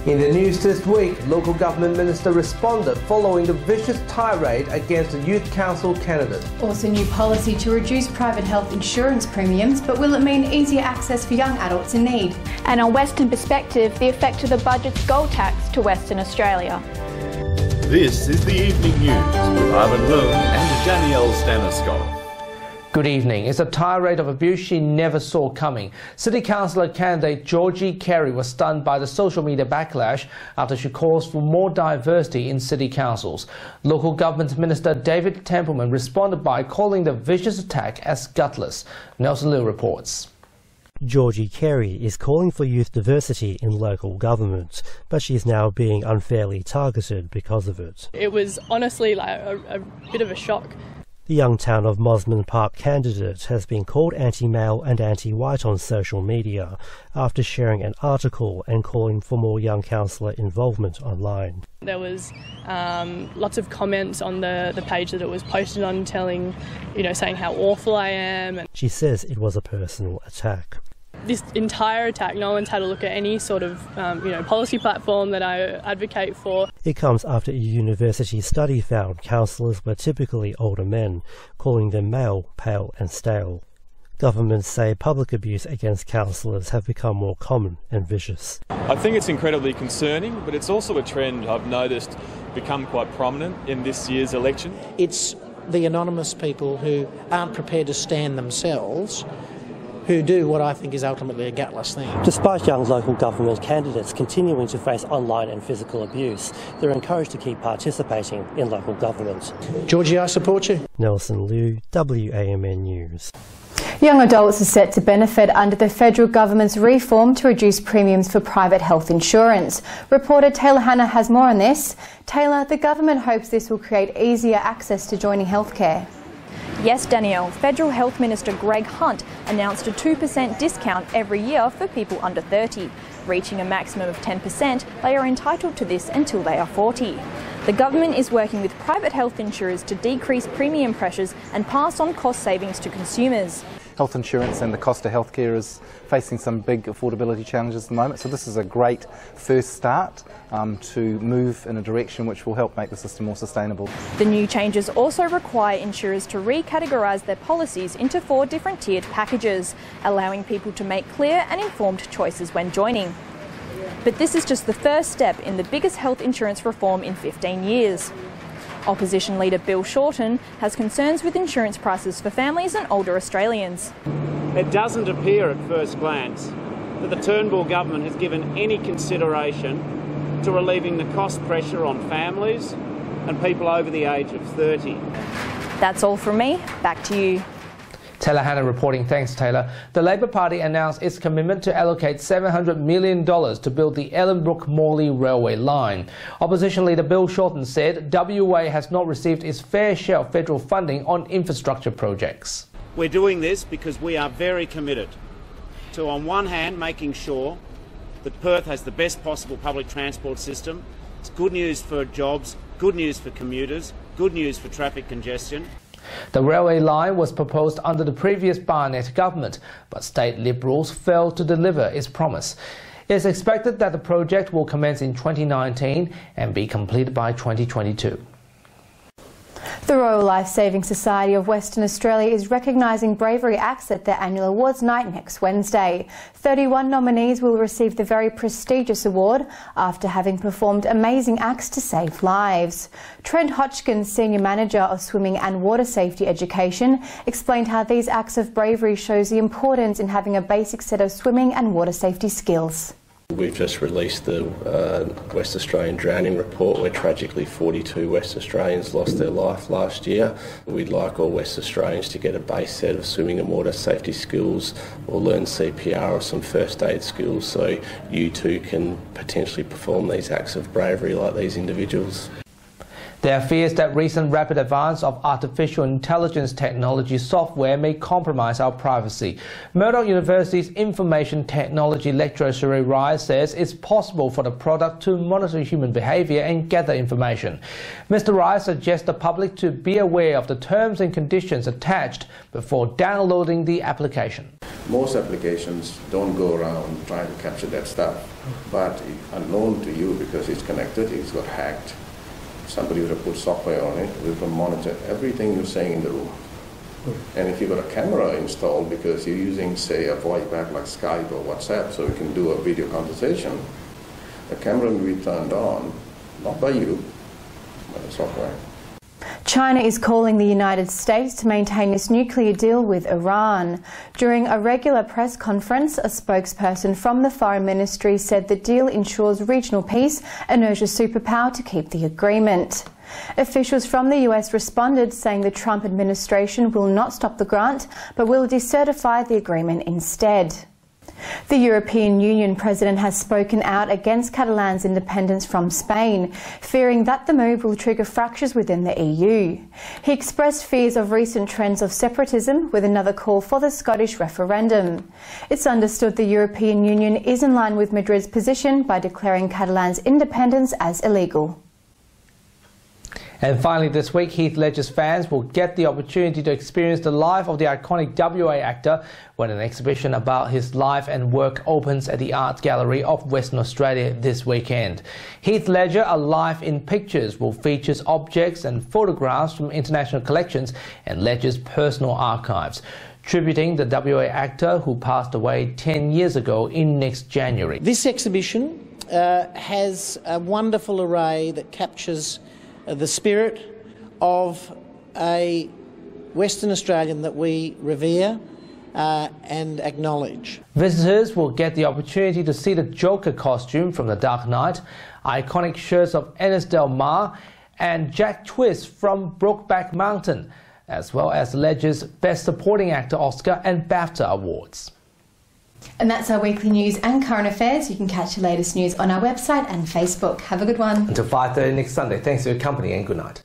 In the news this week, local government minister responded following the vicious tirade against a youth council candidate. Also new policy to reduce private health insurance premiums, but will it mean easier access for young adults in need? And on Western Perspective, the effect of the budget's gold tax to Western Australia. This is the Evening News with Ivan Loon and Danielle Staniskov. Good evening. It's a tirade of abuse she never saw coming. City Councillor candidate Georgie Carey was stunned by the social media backlash after she calls for more diversity in city councils. Local Government Minister David Templeman responded by calling the vicious attack as gutless. Nelson Liu reports. Georgie Carey is calling for youth diversity in local government, but she is now being unfairly targeted because of it. It was honestly like a bit of a shock. The young town of Mosman Park candidate has been called anti-male and anti-white on social media after sharing an article and calling for more young councillor involvement online. There was lots of comments on the page that it was posted on saying how awful I am. She says it was a personal attack. This entire attack, no one's had a look at any sort of policy platform that I advocate for. It comes after a university study found councillors were typically older men, calling them male, pale and stale. Governments say public abuse against councillors have become more common and vicious. I think it's incredibly concerning, but it's also a trend I've noticed become quite prominent in this year's election. It's the anonymous people who aren't prepared to stand themselves who do what I think is ultimately a gutless thing. Despite young local government candidates continuing to face online and physical abuse, they're encouraged to keep participating in local government. Georgie, I support you. Nelson Liu, WAMN News. Young adults are set to benefit under the federal government's reform to reduce premiums for private health insurance. Reporter Taylor Hanna has more on this. Taylor, the government hopes this will create easier access to joining healthcare. Yes, Danielle, Federal Health Minister Greg Hunt announced a 2% discount every year for people under 30. Reaching a maximum of 10%, they are entitled to this until they are 40. The government is working with private health insurers to decrease premium pressures and pass on cost savings to consumers. Health insurance and the cost of healthcare is facing some big affordability challenges at the moment, so this is a great first start to move in a direction which will help make the system more sustainable. The new changes also require insurers to recategorise their policies into 4 different tiered packages, allowing people to make clear and informed choices when joining. But this is just the first step in the biggest health insurance reform in 15 years. Opposition leader Bill Shorten has concerns with insurance prices for families and older Australians. It doesn't appear at first glance that the Turnbull government has given any consideration to relieving the cost pressure on families and people over the age of 30. That's all from me. Back to you. Taylor Hanna reporting. Thanks, Taylor. The Labor Party announced its commitment to allocate $700 million to build the Ellenbrook-Morley railway line. Opposition leader Bill Shorten said WA has not received its fair share of federal funding on infrastructure projects. We're doing this because we are very committed to, on one hand, making sure that Perth has the best possible public transport system. It's good news for jobs, good news for commuters, good news for traffic congestion. The railway line was proposed under the previous Barnett government, but state Liberals failed to deliver its promise. It is expected that the project will commence in 2019 and be completed by 2022. The Royal Life Saving Society of Western Australia is recognising bravery acts at their annual awards night next Wednesday. 31 nominees will receive the very prestigious award after having performed amazing acts to save lives. Trent Hodgkins, Senior Manager of Swimming and Water Safety Education, explained how these acts of bravery shows the importance in having a basic set of swimming and water safety skills. We've just released the West Australian Drowning Report, where tragically 42 West Australians lost their life last year. We'd like all West Australians to get a base set of swimming and water safety skills, or learn CPR or some first aid skills, so you too can potentially perform these acts of bravery like these individuals. There are fears that recent rapid advance of artificial intelligence technology software may compromise our privacy. Murdoch University's information technology lecturer Sheree Rice says it's possible for the product to monitor human behaviour and gather information. Mr. Rice suggests the public to be aware of the terms and conditions attached before downloading the application. Most applications don't go around trying to capture that stuff, but unknown to you because it's connected, it's got hacked. Somebody would have put software on it, we can monitor everything you're saying in the room. And if you've got a camera installed because you're using, say, a voice back like Skype or WhatsApp, so you can do a video conversation, the camera will be turned on, not by you, by the software. China is calling the United States to maintain its nuclear deal with Iran. During a regular press conference, a spokesperson from the Foreign Ministry said the deal ensures regional peace and urges superpower to keep the agreement. Officials from the US responded, saying the Trump administration will not stop the grant, but will decertify the agreement instead. The European Union president has spoken out against Catalan's independence from Spain, fearing that the move will trigger fractures within the EU. He expressed fears of recent trends of separatism, with another call for the Scottish referendum. It's understood the European Union is in line with Madrid's position by declaring Catalan's independence as illegal. And finally this week, Heath Ledger's fans will get the opportunity to experience the life of the iconic WA actor when an exhibition about his life and work opens at the Art Gallery of Western Australia this weekend. Heath Ledger, Alive in Pictures, will feature objects and photographs from international collections and Ledger's personal archives, tributing the WA actor who passed away 10 years ago in next January. This exhibition has a wonderful array that captures the spirit of a Western Australian that we revere and acknowledge. Visitors will get the opportunity to see the Joker costume from The Dark Knight, iconic shirts of Ennis Del Mar and Jack Twist from Brokeback Mountain, as well as Ledger's Best Supporting Actor Oscar and BAFTA awards. And that's our weekly news and current affairs. You can catch the latest news on our website and Facebook. Have a good one. Until 5:30 next Sunday. Thanks for your company and good night.